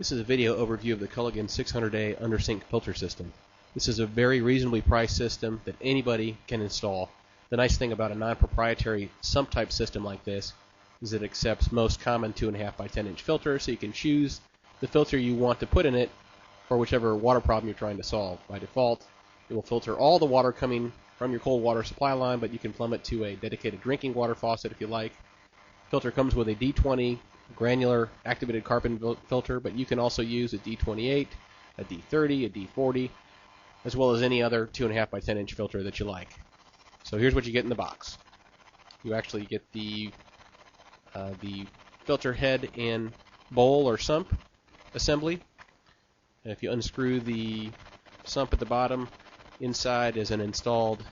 This is a video overview of the Culligan 600A Undersink filter system. This is a very reasonably priced system that anybody can install. The nice thing about a non-proprietary sump type system like this is it accepts most common 2.5 by 10 inch filters, so you can choose the filter you want to put in it for whichever water problem you're trying to solve. By default, it will filter all the water coming from your cold water supply line, but you can plumb it to a dedicated drinking water faucet if you like. The filter comes with a D20 granular activated carbon filter, but you can also use a D28, a D30, a D40, as well as any other 2.5 by 10 inch filter that you like. So here's what you get in the box. You actually get the filter head and bowl or sump assembly. And if you unscrew the sump at the bottom, inside is an installed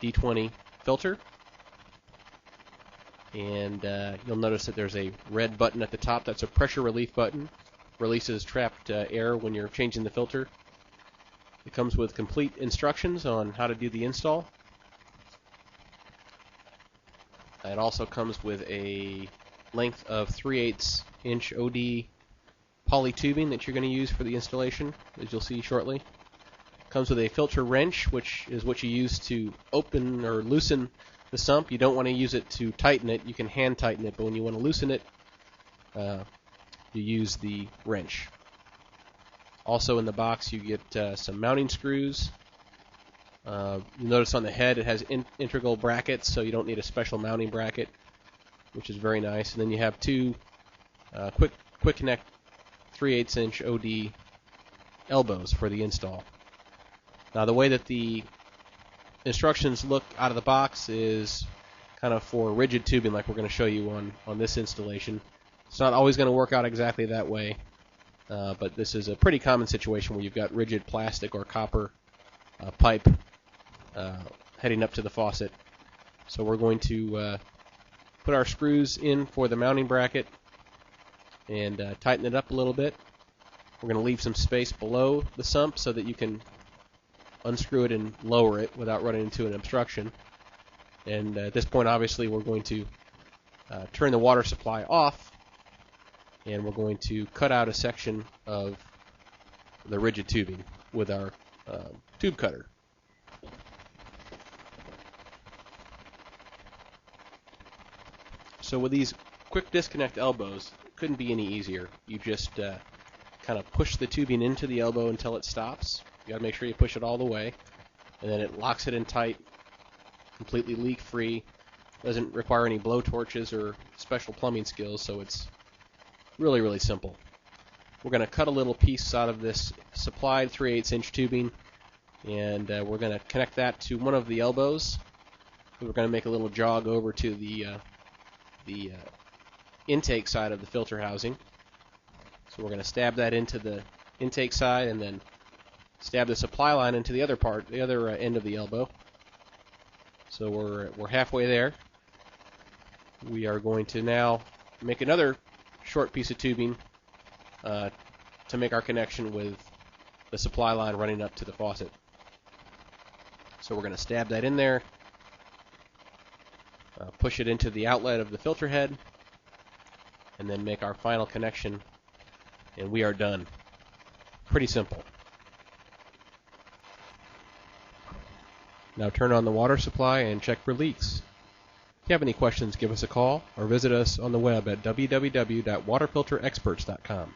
D20 filter. And you'll notice that there's a red button at the top. That's a pressure relief button. Releases trapped air when you're changing the filter. It comes with complete instructions on how to do the install. It also comes with a length of 3/8 inch OD poly tubing that you're going to use for the installation, as you'll see shortly. It comes with a filter wrench, which is what you use to open or loosen the sump. You don't want to use it to tighten it. You can hand tighten it, but when you want to loosen it, you use the wrench. Also in the box you get some mounting screws. You'll notice on the head it has integral brackets, so you don't need a special mounting bracket, which is very nice. And then you have two quick connect 3/8 inch OD elbows for the install. Now the way that the instructions look out of the box is kind of for rigid tubing, like we're going to show you on this installation. It's not always going to work out exactly that way, but this is a pretty common situation where you've got rigid plastic or copper pipe heading up to the faucet. So we're going to put our screws in for the mounting bracket and tighten it up a little bit. We're going to leave some space below the sump so that you can unscrew it and lower it without running into an obstruction. And at this point, obviously, we're going to turn the water supply off, and we're going to cut out a section of the rigid tubing with our tube cutter. So with these quick disconnect elbows, it couldn't be any easier. You just kind of push the tubing into the elbow until it stops. You got to make sure you push it all the way, and then it locks it in tight, completely leak-free. Doesn't require any blow torches or special plumbing skills, so it's really, really simple. We're going to cut a little piece out of this supplied 3/8 inch tubing, and we're going to connect that to one of the elbows. We're going to make a little jog over to the intake side of the filter housing. So we're going to stab that into the intake side, and then stab the supply line into the other end of the elbow. So we're halfway there. We are going to now make another short piece of tubing to make our connection with the supply line running up to the faucet. So we're going to stab that in there, push it into the outlet of the filter head, and then make our final connection, and we are done. Pretty simple. Now turn on the water supply and check for leaks. If you have any questions, give us a call or visit us on the web at www.waterfilterexperts.com.